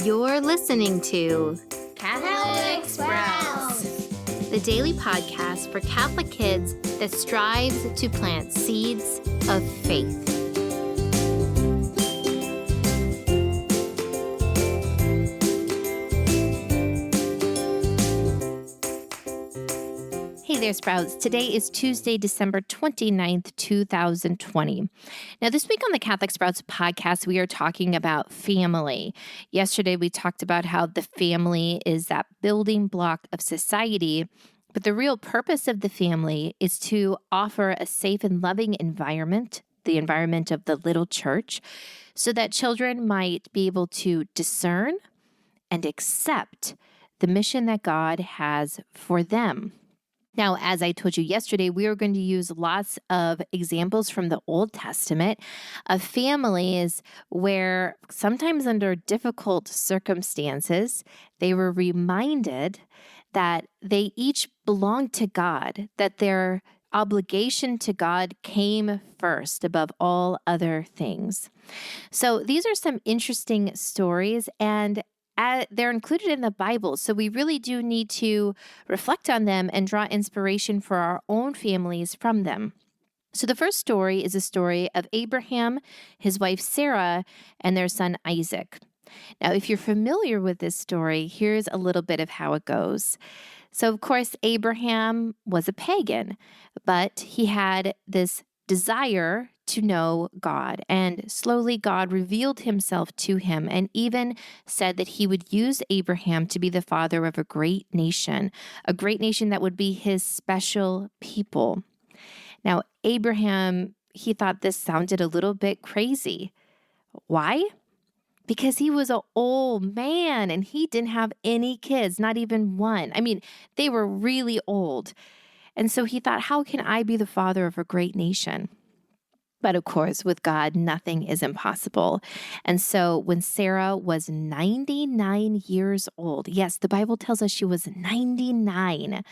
You're listening to Catholic Sprouts, the daily podcast for Catholic kids that strives to plant seeds of faith. Hey there, Sprouts. Today is Tuesday, December 29th, 2020. Now, this week on the Catholic Sprouts podcast, we are talking about family. Yesterday, we talked about how the family is that building block of society, but the real purpose of the family is to offer a safe and loving environment, the environment of the little church, so that children might be able to discern and accept the mission that God has for them. Now, as I told you yesterday, we are going to use lots of examples from the Old Testament of families where sometimes under difficult circumstances, they were reminded that they each belonged to God, that their obligation to God came first above all other things. So these are some interesting stories, and they're included in the Bible, so we really do need to reflect on them and draw inspiration for our own families from them. So the first story is a story of Abraham, his wife Sarah, and their son Isaac. Now, if you're familiar with this story, here's a little bit of how it goes. So, of course, Abraham was a pagan, but he had this desire to know God. And slowly God revealed himself to him and even said that he would use Abraham to be the father of a great nation that would be his special people. Now, Abraham, he thought this sounded a little bit crazy. Why? Because he was an old man and he didn't have any kids, not even one. I mean, they were really old. And so he thought, how can I be the father of a great nation? But of course, with God, nothing is impossible. And so when Sarah was 99 years old, yes, the Bible tells us she was 99,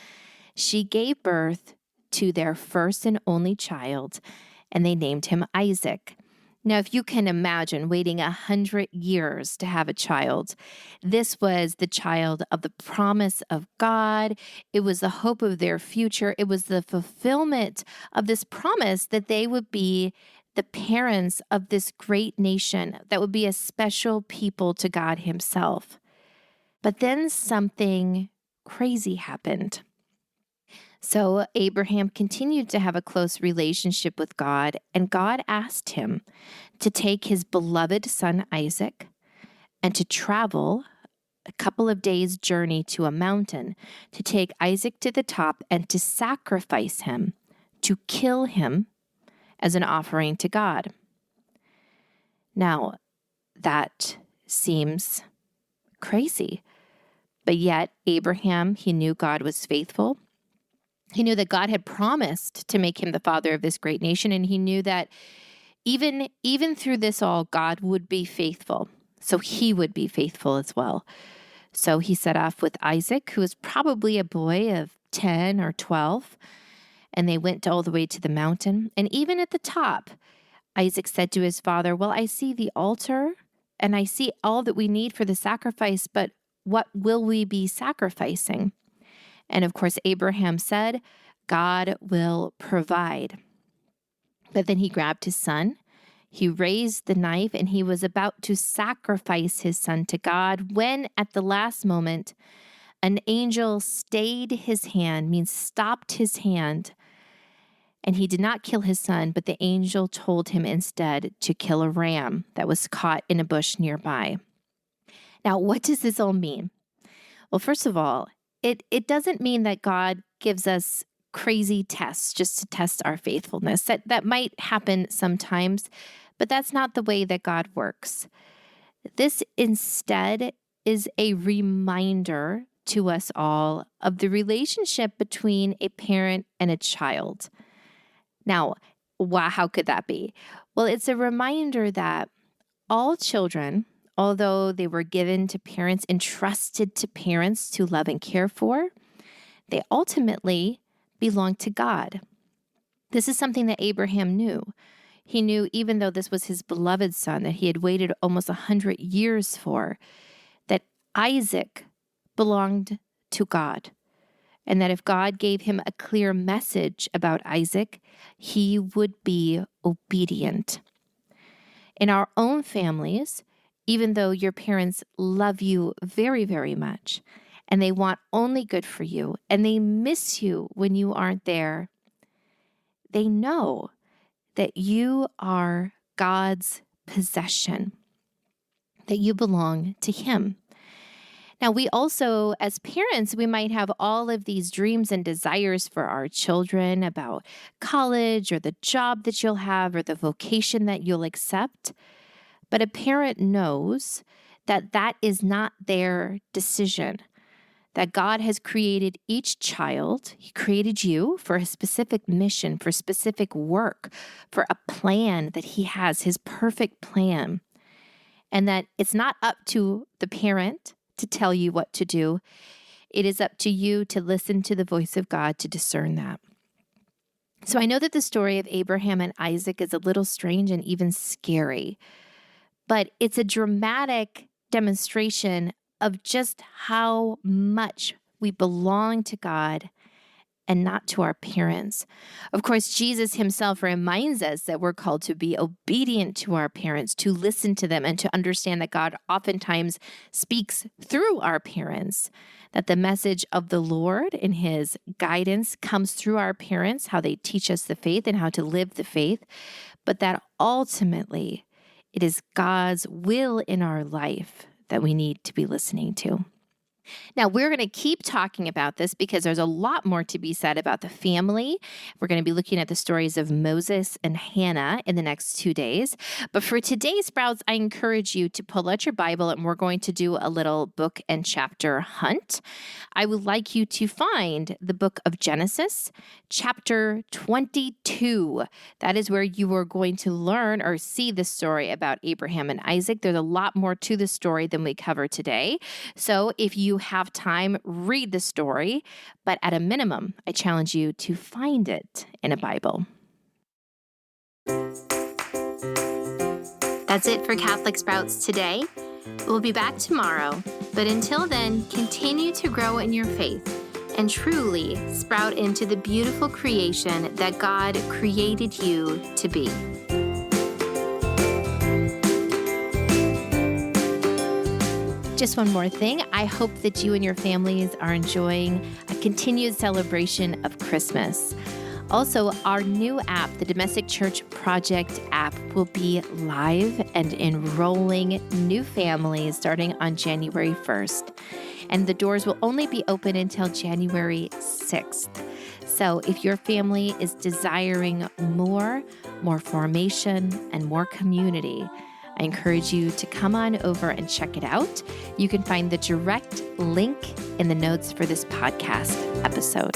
she gave birth to their first and only child, and they named him Isaac. Now, if you can imagine waiting 100 years to have a child, this was the child of the promise of God. It was the hope of their future. It was the fulfillment of this promise that they would be the parents of this great nation that would be a special people to God himself. But then something crazy happened. So Abraham continued to have a close relationship with God, and God asked him to take his beloved son Isaac and to travel a couple of days' journey to a mountain, to take Isaac to the top and to sacrifice him, to kill him as an offering to God. Now, that seems crazy, but yet Abraham, he knew God was faithful. He knew that God had promised to make him the father of this great nation, and he knew that even through this all, God would be faithful. So he would be faithful as well. So he set off with Isaac, who was probably a boy of 10 or 12, and they went all the way to the mountain. And even at the top, Isaac said to his father, well, I see the altar, and I see all that we need for the sacrifice, but what will we be sacrificing? And of course, Abraham said, God will provide. But then he grabbed his son, he raised the knife, and he was about to sacrifice his son to God when, at the last moment, an angel stayed his hand, means stopped his hand, and he did not kill his son, but the angel told him instead to kill a ram that was caught in a bush nearby. Now, what does this all mean? Well, first of all, it doesn't mean that God gives us crazy tests just to test our faithfulness. That might happen sometimes, but that's not the way that God works. This instead is a reminder to us all of the relationship between a parent and a child. Now, how could that be? Well, it's a reminder that all children, although they were given to parents, entrusted to parents to love and care for, they ultimately belong to God. This is something that Abraham knew. He knew, even though this was his beloved son that he had waited almost 100 years for, Isaac belonged to God, and that if God gave him a clear message about Isaac, he would be obedient. In our own families, even though your parents love you very, very much, and they want only good for you, and they miss you when you aren't there, they know that you are God's possession, that you belong to Him. Now, we also, as parents, we might have all of these dreams and desires for our children about college or the job that you'll have or the vocation that you'll accept. But a parent knows that that is not their decision, that God has created each child. He created you for a specific mission, for specific work, for a plan that He has, His perfect plan. And that it's not up to the parent to tell you what to do. It is up to you to listen to the voice of God to discern that. So I know that the story of Abraham and Isaac is a little strange and even scary, but it's a dramatic demonstration of just how much we belong to God and not to our parents. Of course, Jesus Himself reminds us that we're called to be obedient to our parents, to listen to them, and to understand that God oftentimes speaks through our parents, that the message of the Lord and His guidance comes through our parents, how they teach us the faith and how to live the faith, but that ultimately it is God's will in our life that we need to be listening to. Now, we're going to keep talking about this because there's a lot more to be said about the family. We're going to be looking at the stories of Moses and Hannah in the next 2 days. But for today's Sprouts, I encourage you to pull out your Bible and we're going to do a little book and chapter hunt. I would like you to find the book of Genesis, chapter 22. That is where you are going to learn or see the story about Abraham and Isaac. There's a lot more to the story than we cover today. So if you have time, read the story, but at a minimum, I challenge you to find it in a Bible. That's it for Catholic Sprouts today. We'll be back tomorrow, but until then, continue to grow in your faith and truly sprout into the beautiful creation that God created you to be. Just one more thing. I hope that you and your families are enjoying a continued celebration of Christmas. Also, our new app, the Domestic Church Project app, will be live and enrolling new families starting on January 1st. And the doors will only be open until January 6th. So if your family is desiring more formation, and more community, I encourage you to come on over and check it out. You can find the direct link in the notes for this podcast episode.